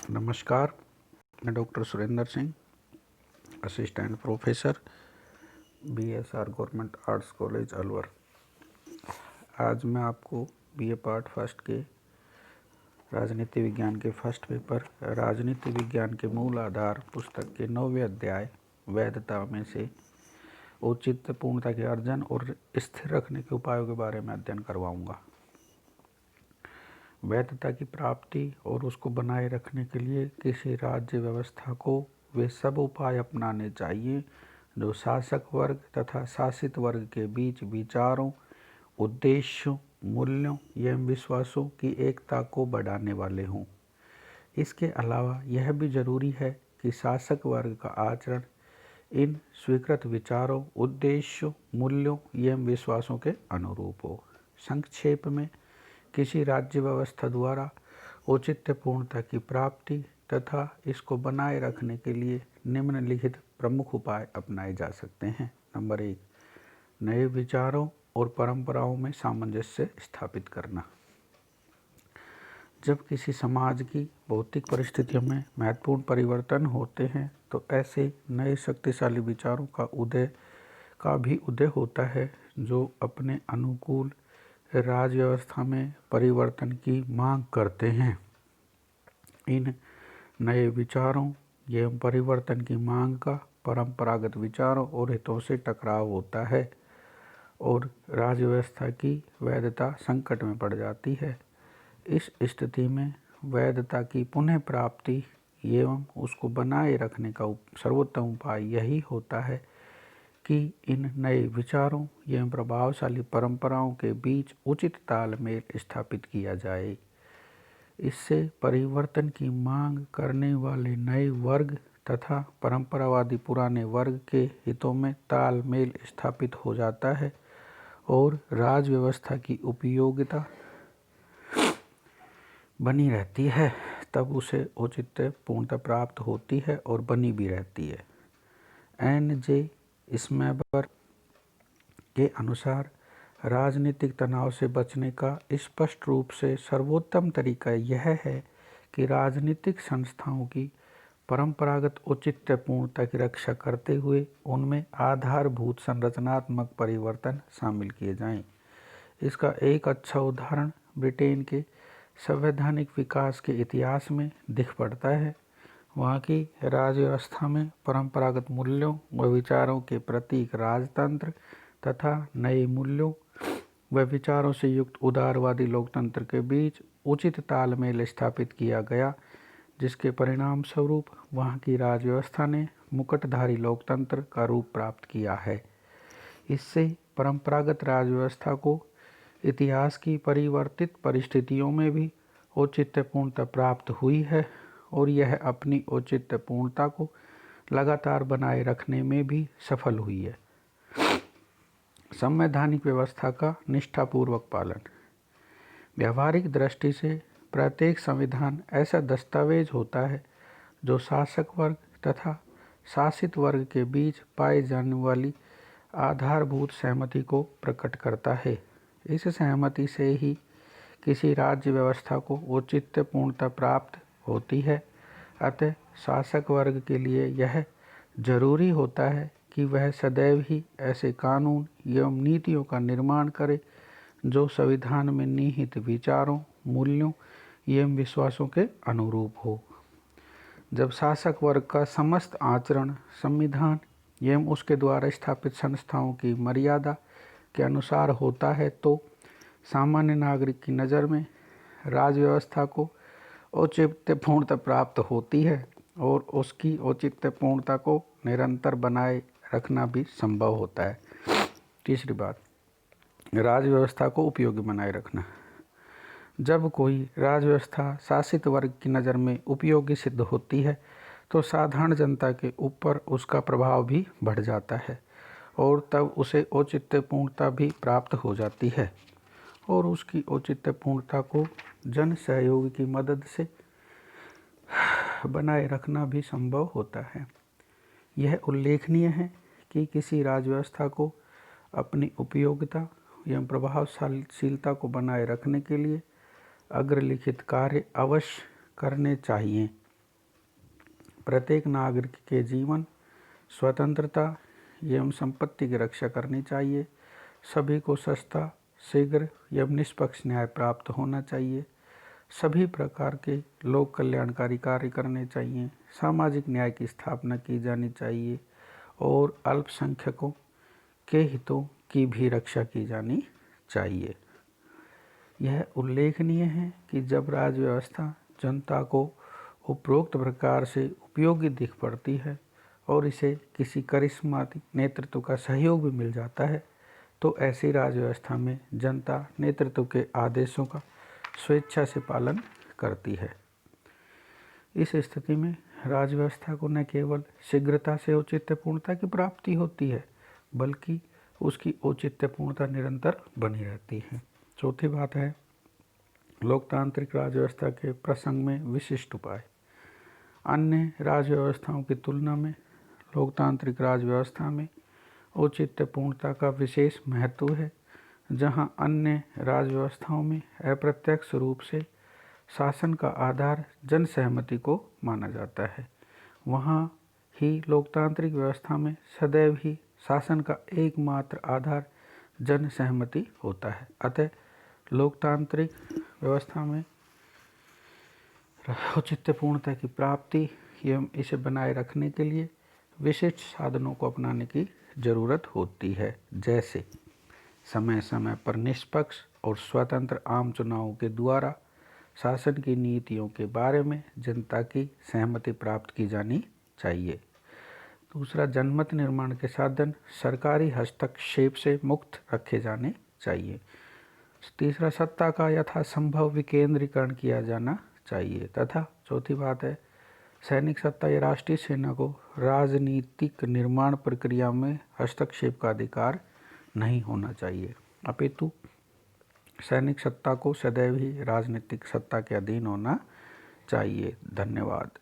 नमस्कार, मैं doctor Surendra Singh, assistant professor, BSR government arts college Alwar. आज मैं आपको BA पार्ट फर्स्ट के राजनीति विज्ञान के फर्स्ट पेपर राजनीति विज्ञान के मूल आधार पुस्तक के 9वें अध्याय वैधता में से औचित्य पूर्णता के अर्जन और स्थिर रखने के उपायों के बारे में अध्ययन करवाऊंगा। वैधता की प्राप्ति और उसको बनाए रखने के लिए किसी राज्य व्यवस्था को वे सब उपाय अपनाने चाहिए जो शासक वर्ग तथा शासित वर्ग के बीच विचारों, उद्देश्यों, मूल्यों एवं विश्वासों की एकता को बढ़ाने वाले हों। इसके अलावा यह भी जरूरी है कि शासक वर्ग का आचरण इन स्वीकृत विचारों, उद्देश्यों, मूल्यों एवं विश्वासों के अनुरूप हो। संक्षेप में, किसी राज्य व्यवस्था द्वारा औचित्य पूर्णता की प्राप्ति तथा इसको बनाए रखने के लिए निम्नलिखित प्रमुख उपाय अपनाए जा सकते हैं। नंबर 1, नए विचारों और परंपराओं में सामंजस्य स्थापित करना। जब किसी समाज की भौतिक परिस्थितियों में महत्वपूर्ण परिवर्तन होते हैं तो ऐसे नए शक्तिशाली विचारों का भी उदय होता है जो अपने अनुकूल राज्य व्यवस्था में परिवर्तन की मांग करते हैं। इन नए विचारों एवं परिवर्तन की मांग का परंपरागत विचारों और हितों से टकराव होता है और राज्य व्यवस्था की वैधता संकट में पड़ जाती है। इस स्थिति में वैधता की पुनः प्राप्ति एवं उसको बनाए रखने का सर्वोत्तम उपाय यही होता है कि इन नए विचारों एवं प्रभावशाली परंपराओं के बीच उचित तालमेल स्थापित किया जाए। इससे परिवर्तन की मांग करने वाले नए वर्ग तथा परंपरावादी पुराने वर्ग के हितों में तालमेल स्थापित हो जाता है और राज व्यवस्था की उपयोगिता बनी रहती है। तब उसे औचित्य पूर्णता प्राप्त होती है और बनी भी रहती है। N.J. स्मैबर के अनुसार राजनीतिक तनाव से बचने का स्पष्ट रूप से सर्वोत्तम तरीका यह है कि राजनीतिक संस्थाओं की परंपरागत औचित्य पूर्णता की रक्षा करते हुए उनमें आधारभूत संरचनात्मक परिवर्तन शामिल किए जाएं। इसका एक अच्छा उदाहरण ब्रिटेन के संवैधानिक विकास के इतिहास में दिख पड़ता है। वहाँ की राज्य व्यवस्था में परंपरागत मूल्यों व विचारों के प्रतीक राजतंत्र तथा नए मूल्यों व विचारों से युक्त उदारवादी लोकतंत्र के बीच उचित तालमेल स्थापित किया गया, जिसके परिणाम स्वरूप वहाँ की राज्य व्यवस्था ने मुकुटधारी लोकतंत्र का रूप प्राप्त किया है। इससे परंपरागत राज्य व्यवस्था को इतिहास की परिवर्तित परिस्थितियों में भी औचित्य पूर्णता प्राप्त हुई है और यह अपनी औचित्य पूर्णता को लगातार बनाए रखने में भी सफल हुई है। संवैधानिक व्यवस्था का निष्ठापूर्वक पालन। व्यावहारिक दृष्टि से प्रत्येक संविधान ऐसा दस्तावेज होता है जो शासक वर्ग तथा शासित वर्ग के बीच पाई जाने वाली आधारभूत सहमति को प्रकट करता है। इस सहमति से ही किसी राज्य व्यवस्था को औचित्य पूर्णता प्राप्त होती है। अतः शासक वर्ग के लिए यह जरूरी होता है कि वह सदैव ही ऐसे कानून एवं नीतियों का निर्माण करे जो संविधान में निहित विचारों, मूल्यों एवं विश्वासों के अनुरूप हो। जब शासक वर्ग का समस्त आचरण संविधान एवं उसके द्वारा स्थापित संस्थाओं की मर्यादा के अनुसार होता है तो सामान्य नागरिक की नज़र में राज्य व्यवस्था को औचित्य पूर्णता प्राप्त होती है और उसकी औचित्य पूर्णता को निरंतर बनाए रखना भी संभव होता है। तीसरी बात, राज्य व्यवस्था को उपयोगी बनाए रखना। जब कोई राज्य व्यवस्था शासित वर्ग की नज़र में उपयोगी सिद्ध होती है तो साधारण जनता के ऊपर उसका प्रभाव भी बढ़ जाता है और तब उसे औचित्य पूर्णता भी प्राप्त हो जाती है और उसकी औचित्य पूर्णता को जन सहयोग की मदद से बनाए रखना भी संभव होता है। यह उल्लेखनीय है कि किसी राज्य व्यवस्था को अपनी उपयोगिता एवं प्रभावशीलता को बनाए रखने के लिए अग्रलिखित कार्य अवश्य करने चाहिए। प्रत्येक नागरिक के जीवन, स्वतंत्रता एवं संपत्ति की रक्षा करनी चाहिए। सभी को सस्ता, शीघ्र एवं निष्पक्ष न्याय प्राप्त होना चाहिए। सभी प्रकार के लोक कल्याणकारी कार्य करने चाहिए। सामाजिक न्याय की स्थापना की जानी चाहिए और अल्पसंख्यकों के हितों की भी रक्षा की जानी चाहिए। यह उल्लेखनीय है कि जब राज्य व्यवस्था जनता को उपरोक्त प्रकार से उपयोगी दिख पड़ती है और इसे किसी करिश्मातिक नेतृत्व का सहयोग भी मिल जाता है, तो ऐसी राज्य व्यवस्था में जनता नेतृत्व के आदेशों का स्वेच्छा से पालन करती है। इस स्थिति में राज्य व्यवस्था को न केवल शीघ्रता से औचित्यपूर्णता की प्राप्ति होती है, बल्कि उसकी औचित्यपूर्णता निरंतर बनी रहती है। चौथी बात है लोकतांत्रिक राज्य व्यवस्था के प्रसंग में विशिष्ट उपाय। अन्य राज्य व्यवस्थाओं की तुलना में लोकतांत्रिक राज्य व्यवस्था में औचित्यपूर्णता का विशेष महत्व है। जहां अन्य राज्य व्यवस्थाओं में अप्रत्यक्ष रूप से शासन का आधार जन सहमति को माना जाता है, वहां ही लोकतांत्रिक व्यवस्था में सदैव ही शासन का एकमात्र आधार जन सहमति होता है। अतः लोकतांत्रिक व्यवस्था में औचित्यपूर्णता की प्राप्ति एवं इसे बनाए रखने के लिए विशिष्ट साधनों को अपनाने की जरूरत होती है, जैसे समय समय पर निष्पक्ष और स्वतंत्र आम चुनावों के द्वारा शासन की नीतियों के बारे में जनता की सहमति प्राप्त की जानी चाहिए। दूसरा, जनमत निर्माण के साधन सरकारी हस्तक्षेप से मुक्त रखे जाने चाहिए। तीसरा, सत्ता का यथासंभव विकेंद्रीकरण किया जाना चाहिए। तथा चौथी बात है सैनिक सत्ता या राष्ट्रीय सेना को राजनीतिक निर्माण प्रक्रिया में हस्तक्षेप का अधिकार नहीं होना चाहिए, अपितु सैनिक सत्ता को सदैव ही राजनीतिक सत्ता के अधीन होना चाहिए। धन्यवाद।